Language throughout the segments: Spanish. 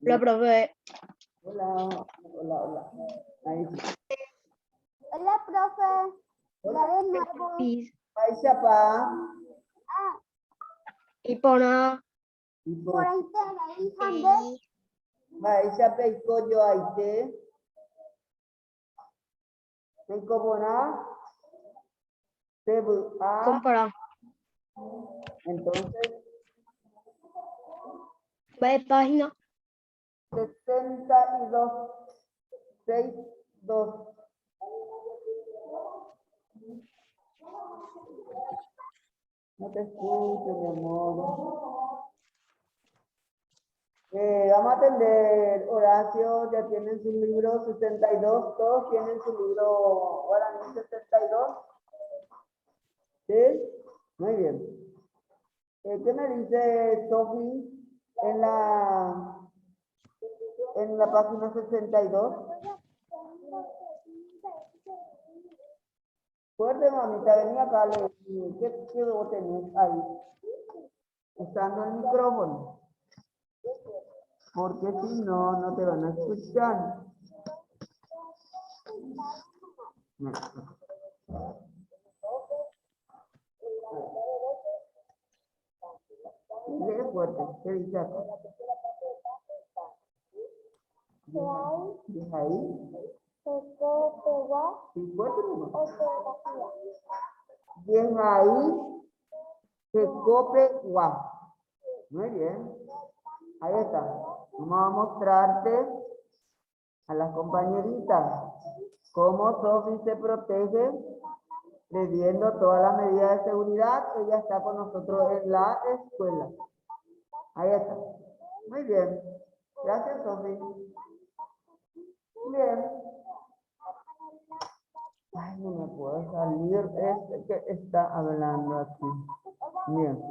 Hola, profe. Hola, hola, hola. Ahí sí. Hola, profe. Hola. Ya de nuevo. Ahí siapa? Ah, Ipona. Ibu. por ahí te la hija de Ahí siapa iko yo aite? Iko bona? Tebu a. Compara. Entonces, Va de página. 62. 62. No te escucho, mi amor. Vamos a atender, Horacio, ya tienen su libro 62, todos tienen su libro Guaraní 62. ¿Sí? Muy bien. ¿Qué me dice Sofi en la página 62? Fuerte, mamita, vení acá, ¿qué vos tenés ahí? Usando el micrófono. Porque si no, no te van a escuchar. Lee fuerte, ¿qué dice acá? ¿Dice ahí? Sí, fuerte, no. Bien ahí, se cope guau. Muy bien. Ahí está. Vamos a mostrarte a las compañeritas cómo Sofi se protege previendo todas las medidas de seguridad. Ella está con nosotros en la escuela. Ahí está. Muy bien. Gracias, Sofi. Bien. Ay, no me puedo salir. Este que está hablando aquí. Bien.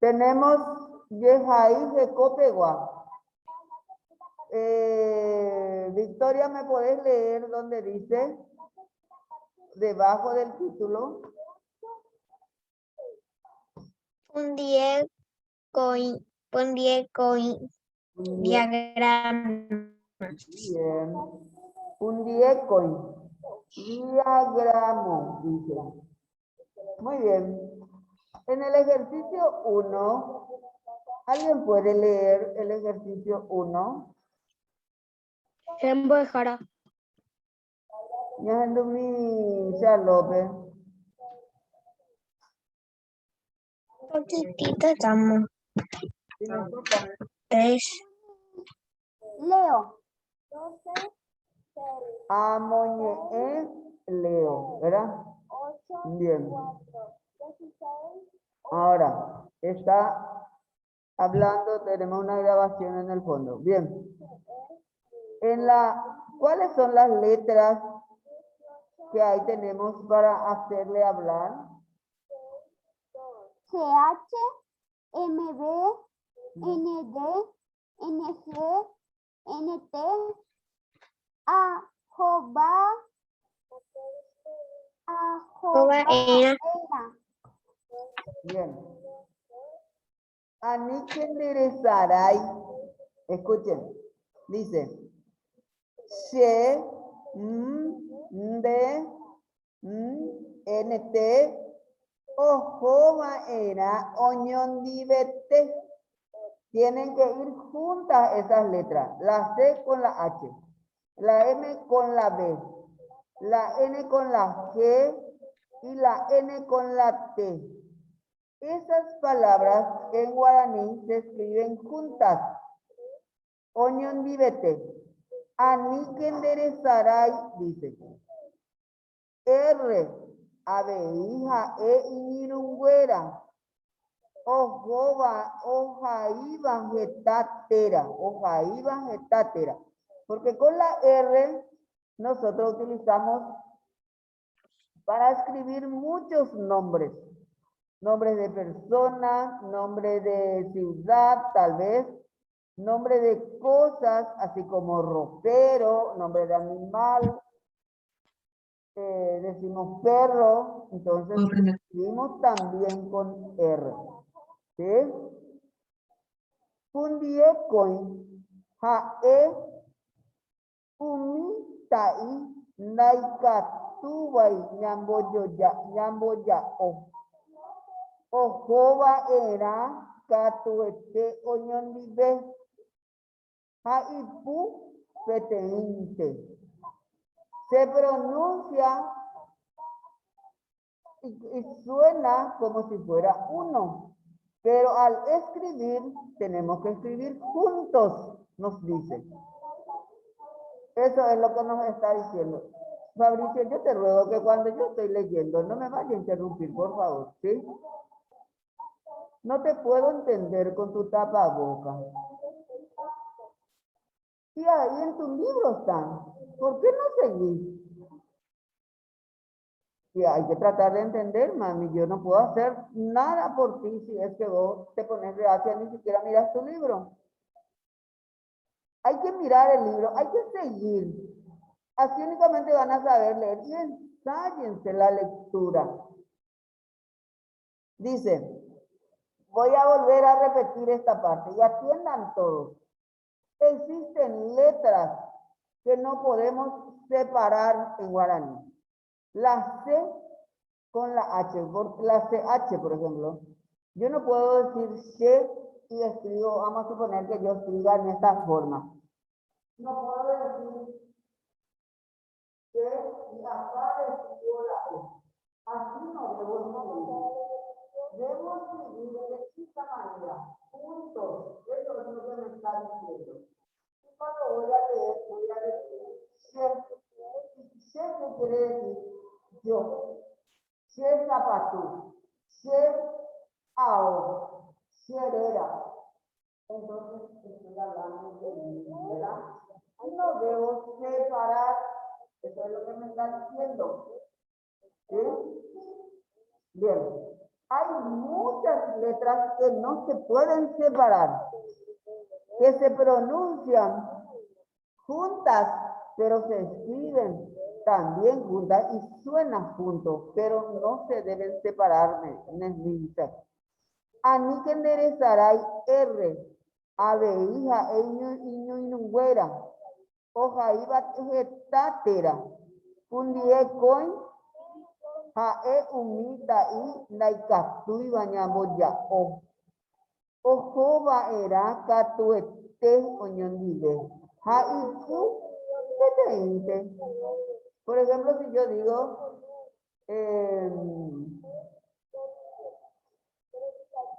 Tenemos Yejaí de Copegua. Victoria, ¿me podés leer donde dice? Debajo del título. un diagrama. Bien. Un diagramo, dice. Muy bien. En el ejercicio 1, ¿alguien puede leer el ejercicio 1? Rembo de Jara. Ya mi López. Poquitito estamos. Sí, no importa. 3. Leo. Amoñe Leo, ¿verdad? Bien. Ahora, está hablando, tenemos una grabación en el fondo. Bien. ¿Cuáles son las letras que ahí tenemos para hacerle hablar? CH, MB, ND, NG, NT, era. Bien. Aniquenderezaray. Escuchen. Dice. She, de, nt, ojoma era, oñondivete. Tienen que ir juntas esas letras. La C con la H. La M con la B. La N con la G. Y la N con la T. Esas palabras en guaraní se escriben juntas. Oñondivete. Aniquenderezaray, dice. R, abeja, iñirungüera. Ojoba, hojaíba, getatera. Porque con la R nosotros utilizamos para escribir muchos nombres. Nombres de personas, nombre de ciudad, tal vez. Nombre de cosas, así como ropero, nombre de animal. Decimos perro, entonces escribimos también con R. ¿Sí? Fundiecoin. Jae umitai naikatubai ñamboja o. Ohova era katuete oñondive. Jaipu peteinte. Se pronuncia y suena como si fuera uno. Pero al escribir, tenemos que escribir juntos, nos dice. Eso es lo que nos está diciendo. Fabricio, yo te ruego que cuando yo estoy leyendo, no me vaya a interrumpir, por favor, ¿sí? No te puedo entender con tu tapaboca. Y ahí en tu libro están. ¿Por qué no seguís? Y hay que tratar de entender, mami. Yo no puedo hacer nada por ti si es que vos te pones reacia, ni siquiera miras tu libro. Hay que mirar el libro, hay que seguir. Así únicamente van a saber leer y ensállense la lectura. Dice, voy a volver a repetir esta parte y atiendan todos. Existen letras que no podemos separar en guaraní. La C con la H, la CH, por ejemplo. Yo no puedo decir C y escribo, vamos a suponer que yo escriba en esta forma. No puedo decir C y acá escribo la E. Así no debo escribir. Debo escribir de esta manera, juntos. Eso es lo que me está diciendo. Y cuando voy a decir C. ¿Qué quiere decir? Yo. Che zapatú. Che ao. Cherera. Entonces estoy hablando de mí, ¿verdad? Y no debo separar. Eso es lo que me está diciendo. ¿Sí? Bien. Hay muchas letras que no se pueden separar, que se pronuncian juntas, pero se escriben también juntas y suenan juntos, pero no se deben separar. Ani que enderezaray R, abeija, iño inungüera, hoja iba getatera, fundie coin, jae umita y naikatui bañamoya o. Ojoba era catuete oñondive. Jaiku peteinte. Por ejemplo, si yo digo,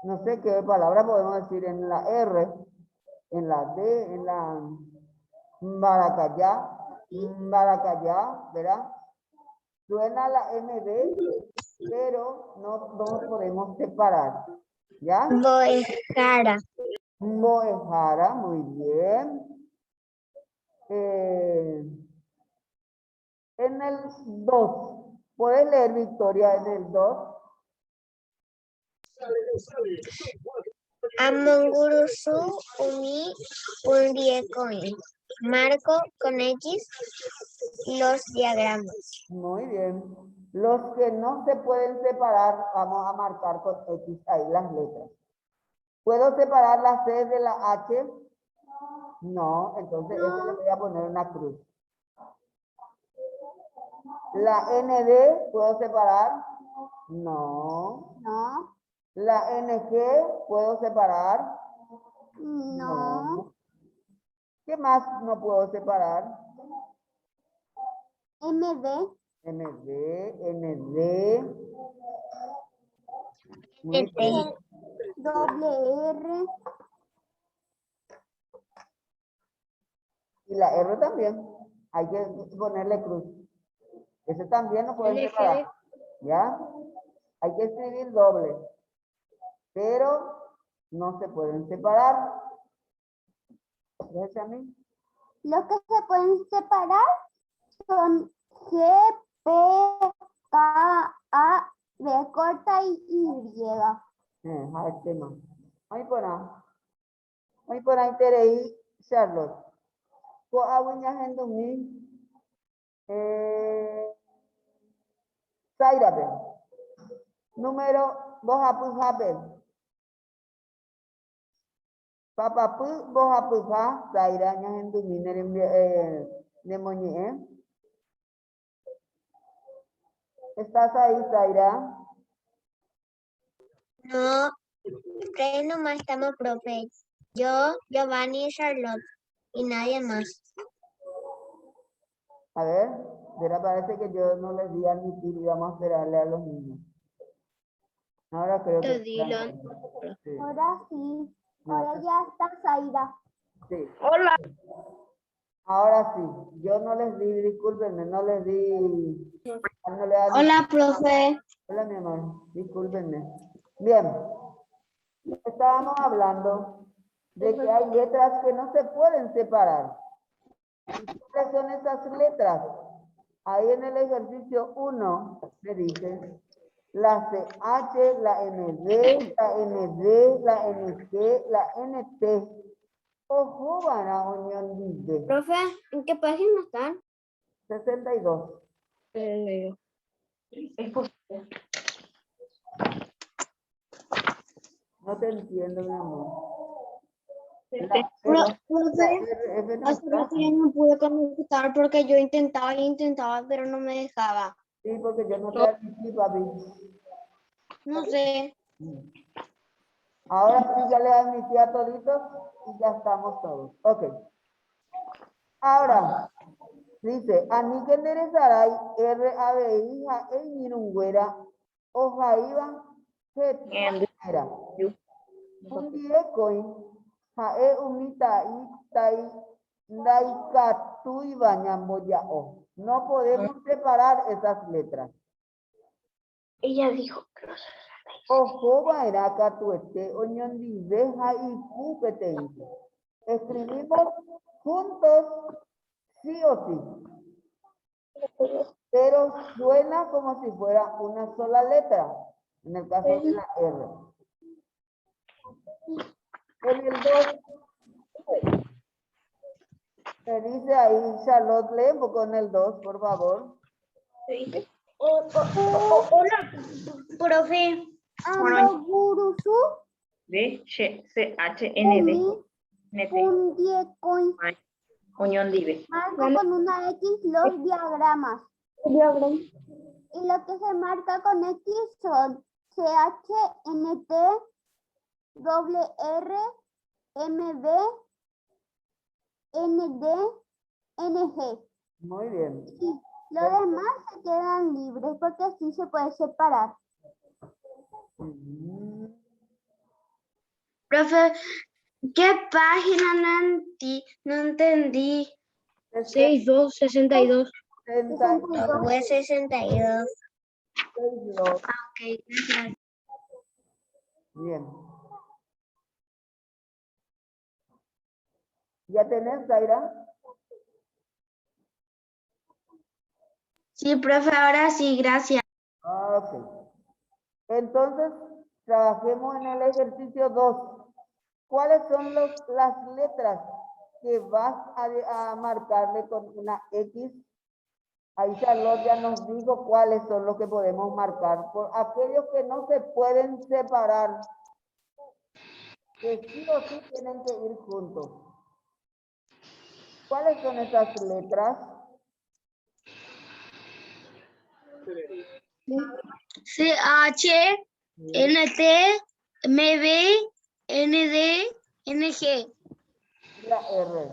no sé qué palabra podemos decir en la R, en la D, en la maracayá, ¿verdad? Suena la MD, pero no podemos separar. ¿Ya? Boejara. Moejara, muy bien. En el 2, ¿puedes leer, Victoria, en el 2? Amongurusú uni undiecoin. Marco con X los diagramas. Muy bien. Los que no se pueden separar, vamos a marcar con X ahí las letras. ¿Puedo separar la C de la H? No, entonces este le voy a poner una cruz. ¿La ND puedo separar? No. No. ¿La NG puedo separar? No. ¿Qué más no puedo separar? MD. ND. Muy bien. Doble R. Y la R también. Hay que ponerle cruz. Ese también no puede separar. ¿Ya? Hay que escribir doble. Pero no se pueden separar. ¿Ves a mí? Los que se pueden separar son G, P, K, A, B corta y Y. A este no. Muy por ahí Terei Charlotte. Ko awiña en 2000. Zairabe. Número 2 Apple. Papapu, vos apuja, Zaira, ñahendu nemoñe. ¿Estás ahí, Zaira? No, ustedes nomás estamos, profe. Yo, Giovanni y Charlotte. Y nadie más. A ver, verá, parece que yo no les di a admitir y vamos a esperarle a los niños. Ahora creo que... Dylan. Sí, Ahora sí. Ahora ya está Zaira. sí. Hola. Ahora sí, yo no les di, discúlpenme, no les di... no le admití. Hola, profe. Hola, mi amor, discúlpenme. Bien, estábamos hablando de que hay letras que no se pueden separar. ¿Cuáles son esas letras? Ahí en el ejercicio 1 me dice la CH, la ND, la ND, la NG, la NT. Ojo, van a unión dice Profe, ¿en qué página están? 62. No te entiendo, mi amor. Profe, RF no hace está. rato ya no pude conectar porque yo intentaba, pero no me dejaba. Sí, porque yo no te admití, papi. No sé. Ahora sí ya le admití a toditos y ya estamos todos. Ok. Ahora, dice, Ani que enderezaray, RABI, ja, Nirungüera, Oja iba, era. Un diecoin, ja, unita y tai, daika, tu y bañamboyao. No podemos separar esas letras. Ella dijo que no sé. Ojo, vairaka, tuete, oñondi, deja y cúpete. Escribimos juntos, sí o sí. Pero suena como si fuera una sola letra, en el caso de la R. En el 2, me dice ahí Charlotte, lee un poco en el 2, por favor. Hola, profe. Ambogurusu. D, CHND, NT, Fundiecoin. unión libre. Marco con una X los diagramas. Y lo que se marca con X son CH, NT, doble R, MB, ND, NG. Muy bien. Y lo demás se quedan libres porque así se puede separar. Profe, ¿qué página no entendí? 6262. 62. Fue 62. Ok, gracias. Bien. ¿Ya tenés, Zaira? Sí, profe, ahora sí, gracias. Ok. Entonces, trabajemos en el ejercicio 2. ¿Cuáles son las letras que vas a marcarle con una X? Ahí Charlotte ya nos dijo cuáles son los que podemos marcar. Por aquellos que no se pueden separar, que sí o sí tienen que ir juntos. ¿Cuáles son esas letras? CH, NT, MB, ND, NG. La R.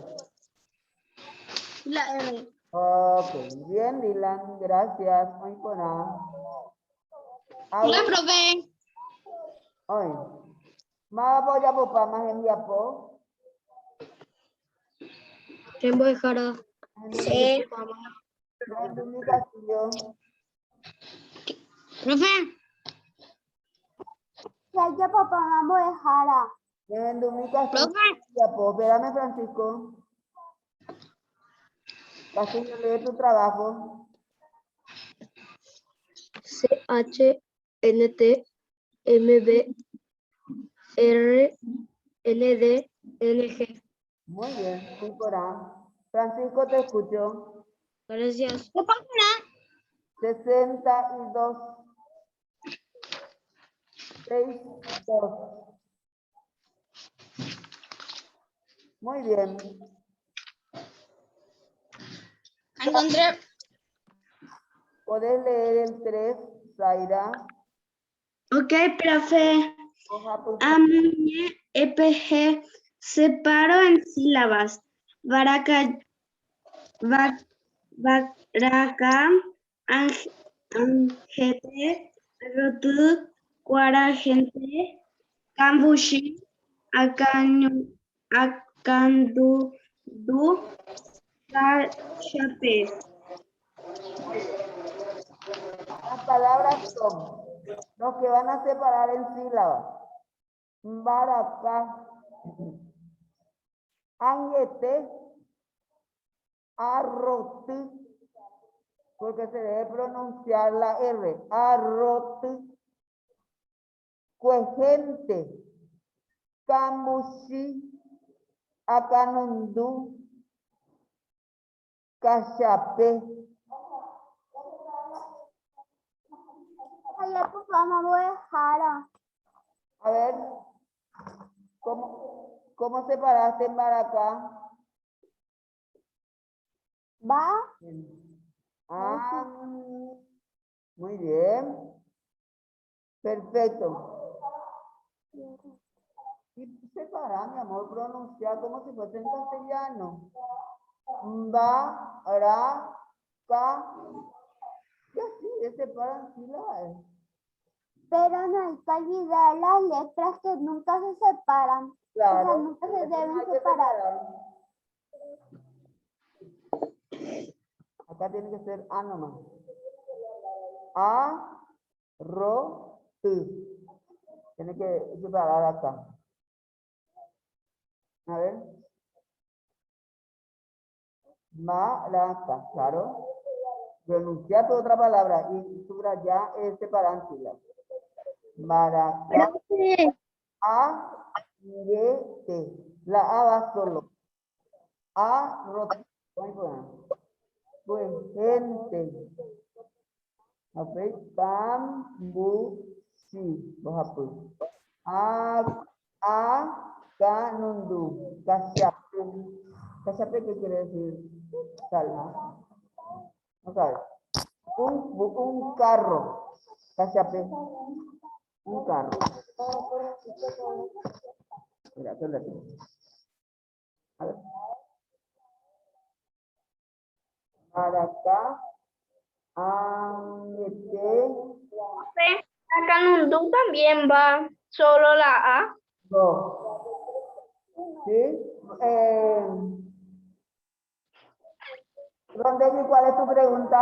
La R. Ok, bien, Dylan, gracias. Muy buena. Hola, profe. Hoy. Más voy a popar más en diapo. Tiempo de jara. Sí. En mi castillo. Profe. Ya ya papá vamos a dejar a. En mi castillo. Profe. Diapo. Espérame, Francisco. Castillo, lee tu trabajo. CH, NT, MB, R, ND, NG. Muy bien, muy buena. Francisco, te escucho. Gracias. ¿Qué página? 62. 62. Muy bien. Encontré. ¿Podés leer el 3, Zaira? Ok, profe. Hoja por Amuñe, EPG, separo en sílabas. Baraka, baraka, angete, rotu, cuaragente, cambushi, acandu, chape. Las palabras son los que van a separar en sílabas. Baraka, angete, arroti, porque se debe pronunciar la R. Arroti, cuejente, cambushi, acanundú, cachape. Allá pues vamos a dejar. A ver, ¿cómo separaste en Baracá? Va. Ah, muy bien. Perfecto. Y separa, mi amor, pronunciar como si fuese en castellano. Va, ra, ca. Y así, separan sílabas. Pero no hay que olvidar las letras que nunca se separan. O sea, Claro. nunca se eso no deben hay que separar. Acá tiene que ser A nomás. A, ro, t. Tiene que separar acá. A ver. Maraca, claro. Pronunciar otra palabra y subrayar es separar sílabas. Maraca. A, T. La A va solo. A, ro, pues gente. Ok, cambu, sí, vas a poner. Canundu, cachape. ¿Cachape qué quiere decir? Salma. No sabes. Un carro. Cachape. Un carro. Mira, espérate. A ver. Maracá. Acanundú también va solo la A. No. ¿Sí? Rondelli, ¿cuál es tu pregunta?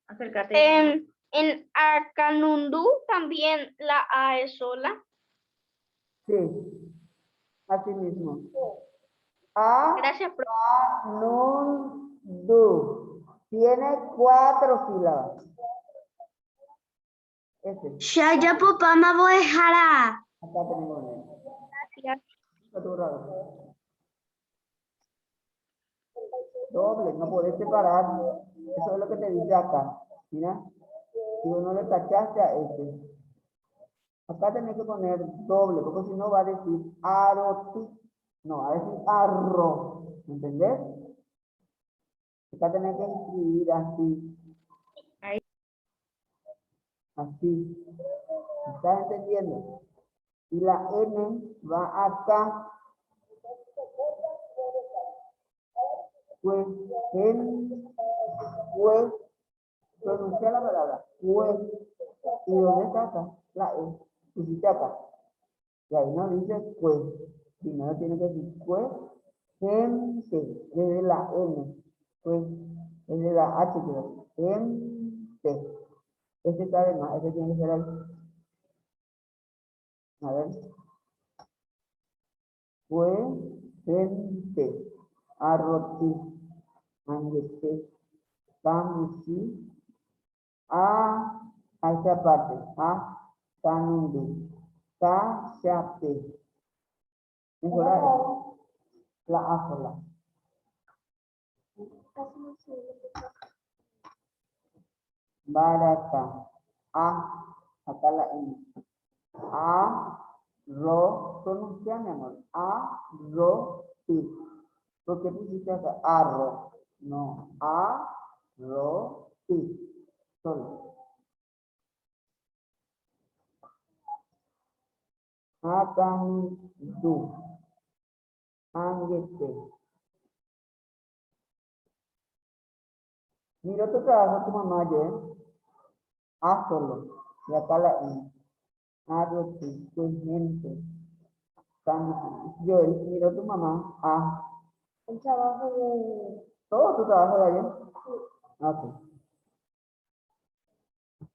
Acércate. En Acanundú también la A es sola. Sí. Así mismo. A, Gracias, profe. Canundu. Tiene 4 sílabas. Este. Shaya Popama Boejara. Acá tenemos. Gracias. Otro raro. Doble, no puedes separar. Eso es lo que te dice acá. Mira. Si uno le cachaste a este. Acá tenés que poner doble, porque si no va a decir aroti. No, va a decir arro. ¿Entendés? Acá tenés que escribir así. Ahí. Así. ¿Estás entendiendo? Y la N va acá. Pues, pues, pronuncia la palabra. Pues, ¿y dónde está acá? La E. Pusiste acá. Y ahí no dice pues. Primero tiene que decir pues, gente. Desde la N. Pues, desde la H, creo. Gente. Este está de más. Este tiene que ser ahí. A ver. Pues, gente. Arroti. Angete. Camusi. A esa parte. A Canundu. Cachape. Mejorar la A sola. Baraka. A. Acá la N. A. Ro, pronuncia, mi amor. Arroz. ¿Por qué pusiste acá? Arroz. No. Arroz. Solo. Akandu. Angete. Mira tu trabajo, tu mamá ayer. Solo. Y acá la I. Arroz. Gente. Yo, mira tu mamá. El trabajo de... ¿Todo tu trabajo de ayer? Ok.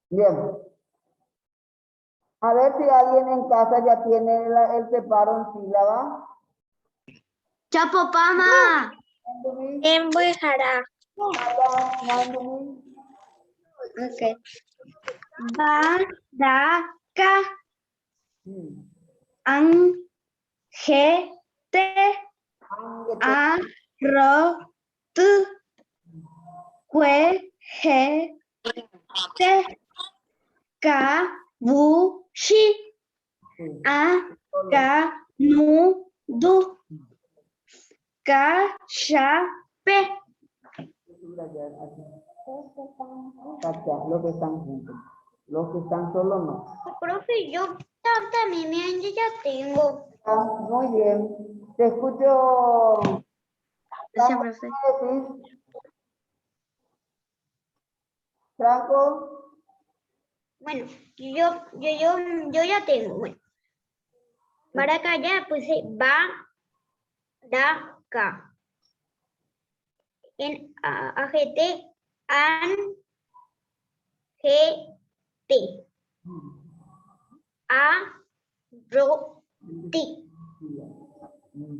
Bien. A ver si alguien en casa ya tiene el separo en sílaba. ¡Chapopama! En Bujará. Ok. Baraka, angete, arrot, cuejete, kabushi, akanudu, cachape. Los que están juntos. Los que están solos no. Profe, yo también ya tengo. Muy bien. Te escucho. Gracias, profe. Franco. Bueno, yo ya tengo. Bueno, para acá ya puse Baraka. En AGT, ANGT. Arroti.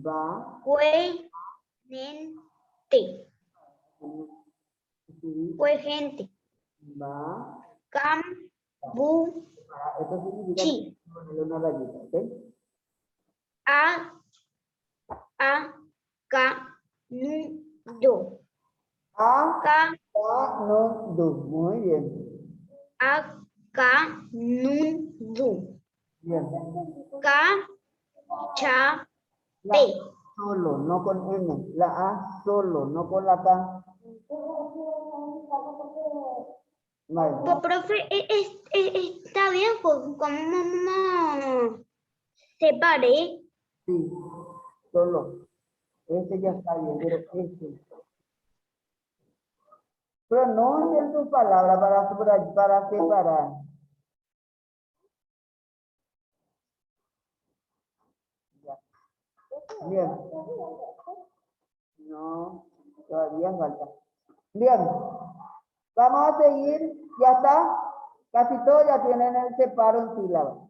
Va. Cuenente. Cuegente. Va. Esto significa Cambuchi. ponerle una rayita, ¿ok? Canudo. Canudo. Muy bien. Canudo. Bien. Cachape. Solo, no con N. La A solo, no con la K. Vale. Pues, profe, está bien, ¿cómo separé? Sí, solo. Este ya está bien, pero este. Pero no en tus palabras para separar. Ya. Bien. No, todavía falta. Bien. Vamos a seguir. Ya está. Casi todos ya tienen el separo en sílabas.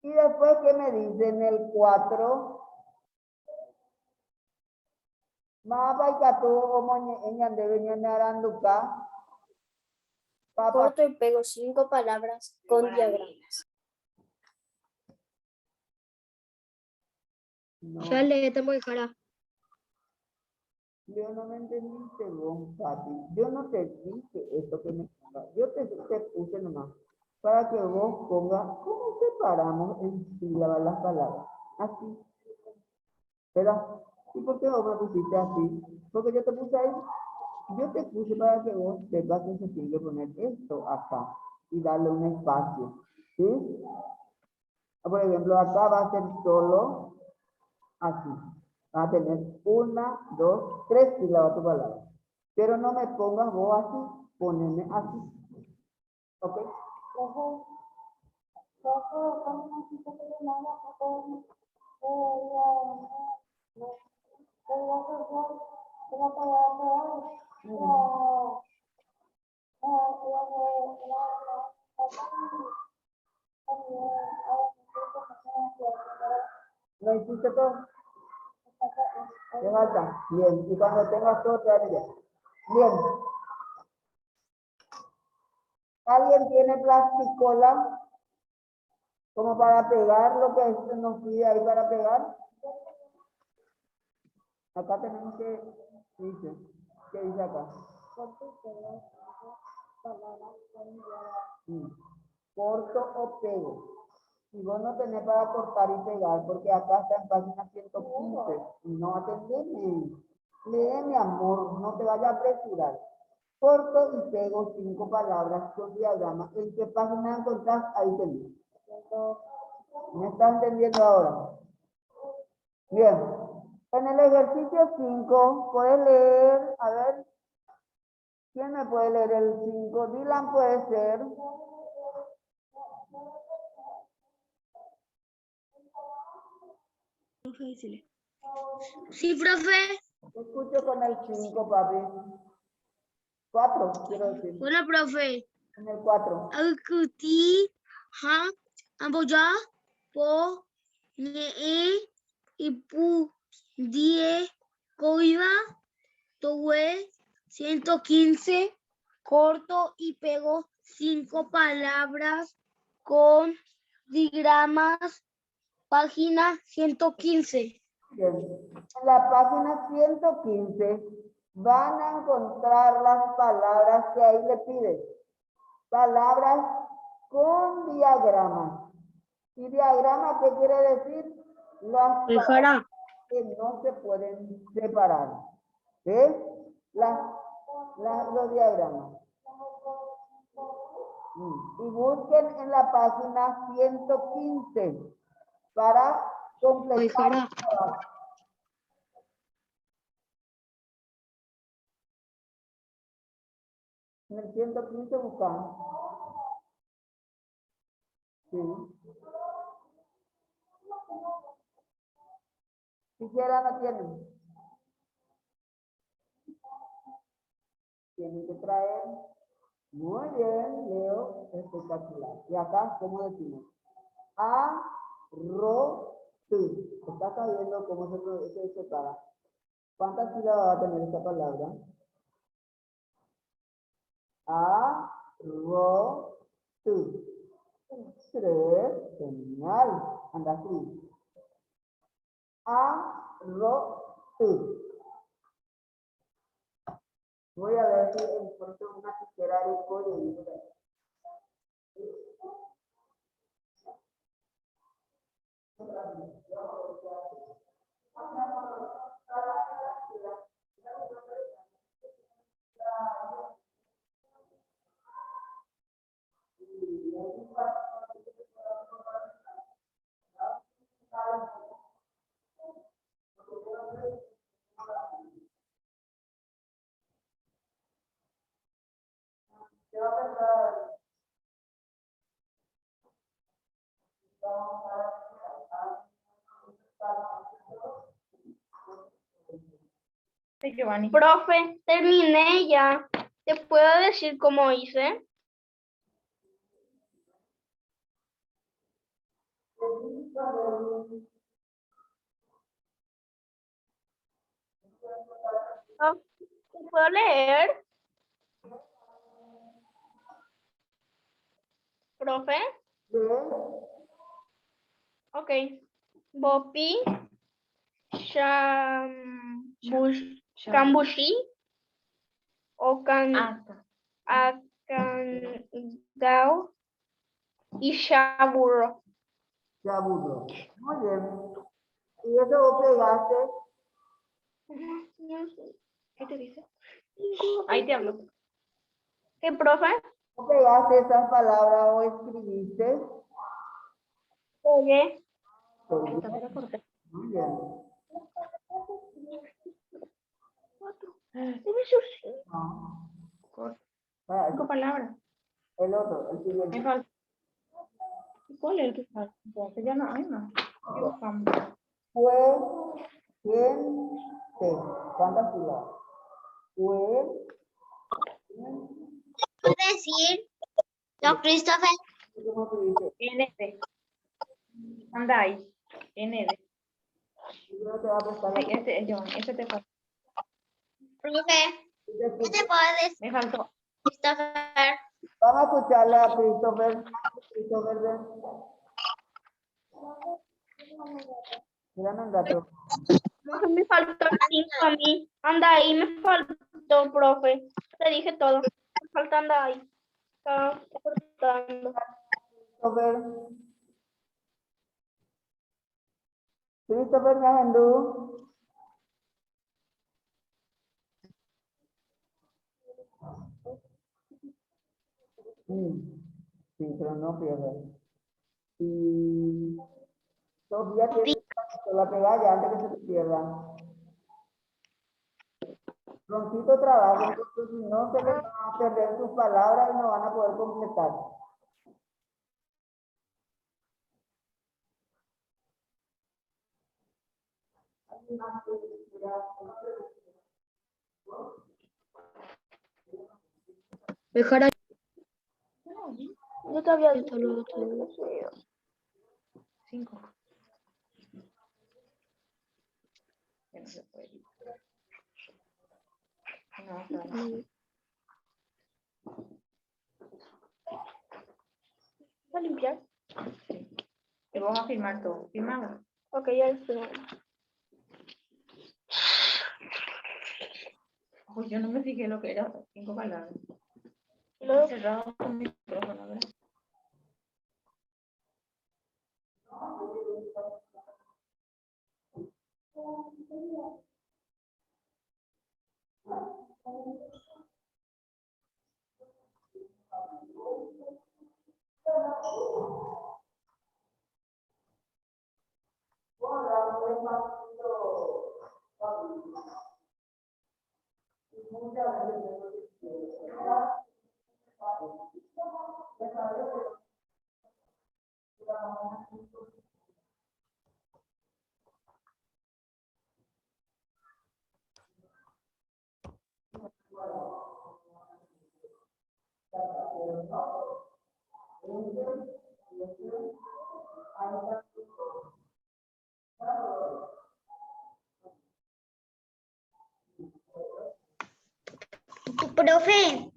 Y después, ¿qué me dicen? El 4. Mapa y Catu, como debe naranduca. Corto y pego 5 palabras con diagramas. No, Ya le tengo que cara. yo no me entendiste vos, Pati. Yo no te dije esto que me ponga. Yo te puse nomás para que vos pongas cómo separamos en sílabas las palabras. Así. ¿Verdad? ¿Y por qué vos me pusiste así? Porque yo te puse ahí. Yo te puse para que vos sepas que se tiene que poner esto acá y darle un espacio. ¿Sí? Por ejemplo, acá va a ser solo así. Va a tener 1, 2, 3 sílabas tu palabra. Pero no me pongas vos así, poneme así. ¿Ok? ¿Lo hiciste todo? ¿Te falta? Bien. Y cuando tengas todo, te daré ya. Bien. ¿Alguien tiene plasticola? Como para pegar lo que nos pide ahí para pegar. Acá tenemos que, ¿qué dice acá? Corto o pego. Y vos no tenés para cortar y pegar, porque acá está en página 115. Y no atendeme. Lee, mi amor, no te vayas a apresurar. Corto y pego 5 palabras con diagrama. ¿En qué página encontrás? Ahí tenés. ¿Me estás entendiendo ahora? Bien. En el ejercicio 5, puedes leer, a ver, ¿quién me puede leer el 5? Dylan puede ser. Sí, profe. Te escucho con el 5, papi. 4, quiero decir. Bueno, profe. En el 4. Akuti, ha, amboya, po, ne, ipu, die, coiba, towe, 115, corto y pego 5 palabras con diagramas, página 115. Bien. En la página 115 van a encontrar las palabras que ahí le piden. Palabras con diagrama. ¿Y diagrama qué quiere decir? Las palabras que no se pueden separar. ¿Ves? Los diagramas. Y busquen en la página 115 para completar el trabajo. En el 115 buscamos. Sí. Siquiera no tienen. Tienen que traer. Muy bien, Leo. Espectacular. Y acá, ¿cómo decimos? A-ro-tu. ¿Estás sabiendo cómo se separa? ¿Cuántas sílabas va a tener esta palabra? A-ro-tu. 3. Genial. Anda así. A-ro-tu. Voy a ver si encuentro una tijera de pollo. Giovanni. Profe, terminé ya. ¿Te puedo decir cómo hice? Ah, ¿te puedo leer? Profe. Ok. Bopi, Cambushi, Okan, Akangao y Shaburo. Ya aburro. Muy bien. Y eso vos pegaste. ¿Qué te dice? Ahí te hablo. ¿Qué, profe? Vos pegaste esas palabras o escribiste. Oye. Muy bien. No. Ah, 5 palabras. el otro, el Me siguiente. falta. ¿Cuál es el que falta? Porque ya no hay más. Fue, quién, te. ¿Cuántas sílabas? Fue, ¿Puedo decir? Yo, Christopher. ¿cómo se dice? ND. Anda ahí. ND. Yo te voy a prestar Sí, este es John. Este te falta. Profe, ¿qué te puedo decir, Me faltó. Christopher? Vamos a escucharle a Christopher. Christopher, ven. Mírame un rato. Profe, me faltó 5 a mí. Anda ahí, me faltó, profe. Te dije todo. Me falta anda ahí. Está cortando. Christopher. Christopher Nahendú. Sí, pero no pierde. Y Sofía tiene que la pegar ya antes que se te pierda. Roncito trabajo, entonces si no se les van a perder sus palabras y no van a poder completar. Mejor Yo todavía hasta luego. 5. Ya no se puede. No, claro. ¿Va a limpiar? Sí. Y vamos a firmar todo. ¿Firmamos? Ok, ya estoy. Pues yo no me fijé lo que era 5 palabras. Luego, Cerrado con mi micrófono, ¿verdad? Profe,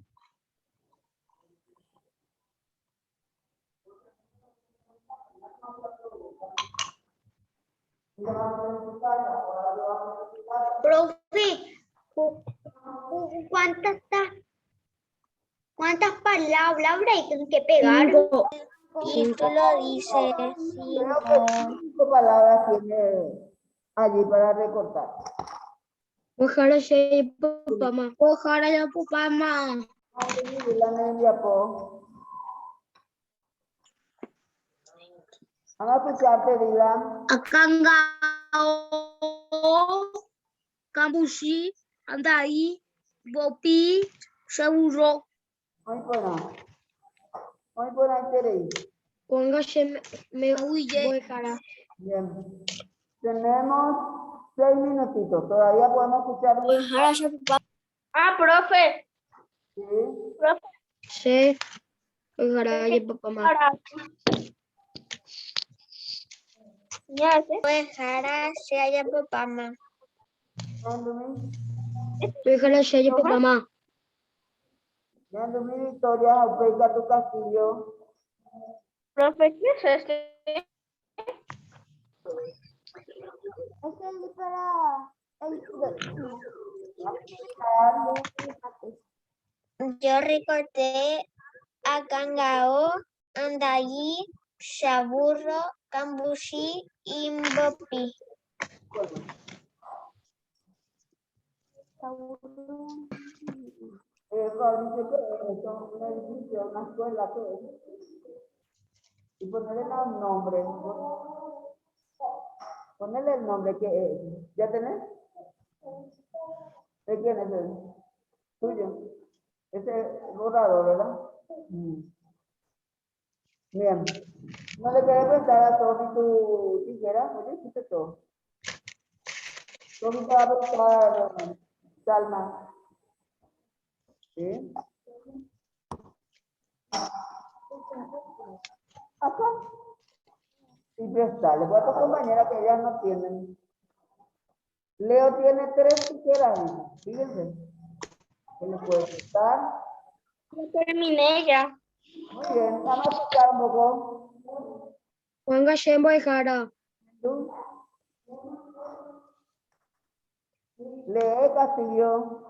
profe, ¿cuántas palabras hay que pegar? 5. Título dice Creo 5. que 5 palabras tiene allí para recortar. Ojalá sea papá. Ojalá ya papá más. Vamos a escucharte, Dylan. Akangao, Kambushi, Andai, Bopi, Seguro. Muy buena, Terey. Póngase me voy cara. Bien. Tenemos 6 minutitos. Todavía podemos escuchar. Ojalá sea papá. ah, profe. Sí. Profe, Sí. Ojalá ya papá más. ahora. Ya sé. Pues ahora se haya papá más. Ojalá sea ya papá más. Mi Victoria, Aupeca, tu Castillo. Profe, ¿qué es este? Es el para el Yo recorté a Kangao, Andaí, Shaburro, Cambushi y Mbopi. Dice que es un edificio, una escuela, ¿qué es? Y ponerle un nombre. Ponerle el nombre que es. ¿Ya tenés? ¿De quién es el? Tuyo. Ese borrador, ¿verdad? Bien. No le querés prestar a Tommy tu tijera. Oye, hiciste todo. Tommy te va a prestar Salma. ¿Sí? Acá. Y prestarle. Voy a tu compañera que ellas no tienen. Leo tiene 3 tijeras. Fíjense. ¿Qué le puede prestar? Ya terminé ya. Muy bien. Vamos a escuchar un poco. Póngase voy cara. ¿Tú? Lee, Castillo.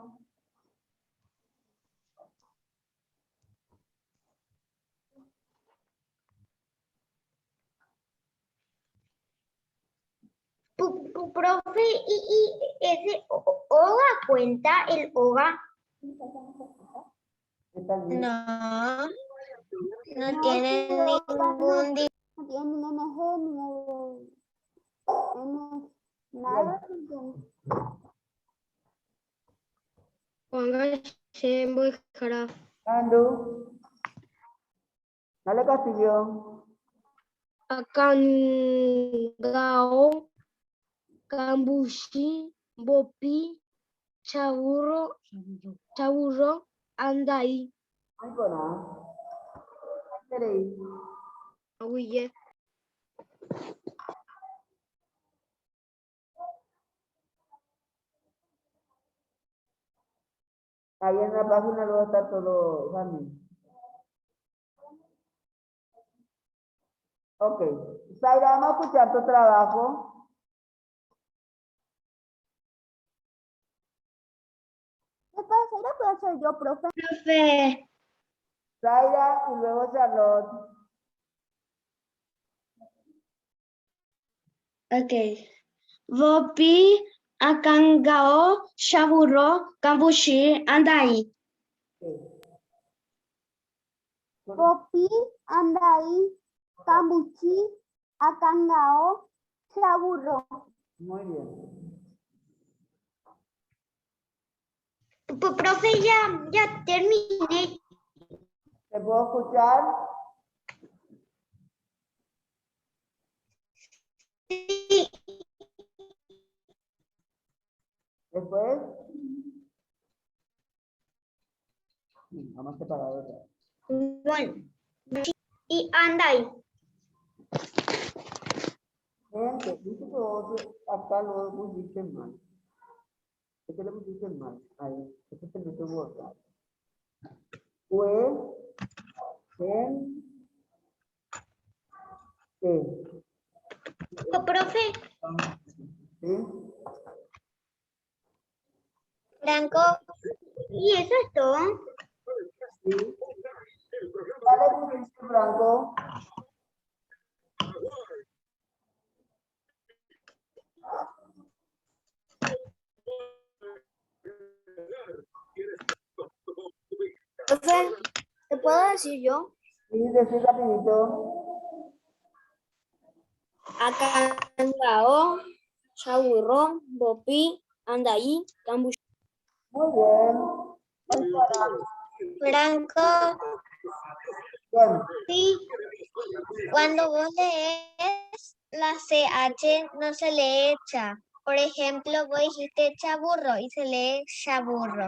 Profe, ¿y ese OGA cuenta el OGA? ¿Qué tal, Luis? No, no No, tiene sí, OGA ningún no tiene ni NG ni nada. Andu. Dale, Castillo. Akangao, Cambushi, Bopi, Chaburro, Andai. Ay, con A. Queréis. Oye, Ahí en la página luego está todo, Fanny. Ok. Zaira, vamos a escuchar tu trabajo. Después de lo puedo hacer yo, profe. profe. Zaira y luego Charlotte. ok. Bopi, Akangao, Chaburro, Cambushi, Andai. Popi, Andai, Cambuchi, Acangao, Chaburro. Muy bien. Profe, ya terminé. ¿Te puedo escuchar? Sí. Después. Vamos a separar otra. Bueno, y anda ahí. Gente, dice que otro, acá lo pusiste mal. Este lo pusiste mal. Ahí. Este se lo tuvo acá. Fue. En. Profe, ¿Sí? Franco, ¿y eso es todo? ¿Sí? Dale, pusiste Franco. Profe, ¿te puedo decir yo? Sí, decir rapidito. Akangao, Chaburro, Bopi, Andai, Cambushi. Muy bien. Franco, Bien. sí. Cuando vos lees la CH no se le echa. Por ejemplo, vos dijiste chaburro y se lee chaburro.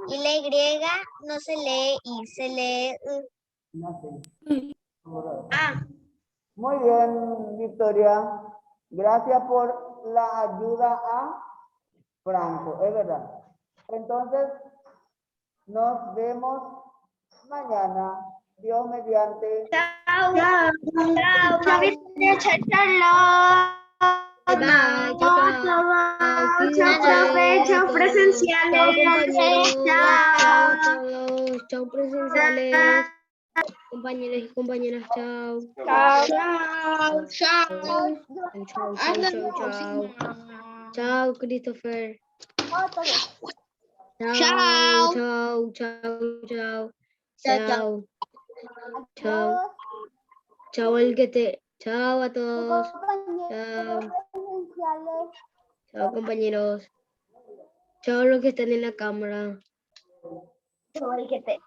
Y la Y no se lee I, se lee A. Muy bien, Victoria. Gracias por la ayuda a Franco, es verdad. Entonces, nos vemos mañana. Dios mediante. Chao. Chao. Chao. Chao, profe, chao presenciales. Chao presenciales. Compañeros y compañeras, chao. Chao. Chao. Chao, Christopher. Otra vez. Chao. Chao. Adiós. Chao el que te. Chao a todos. Compañeros presenciales. Chao compañeros. Chao los que están en la cámara. Chao, el que te.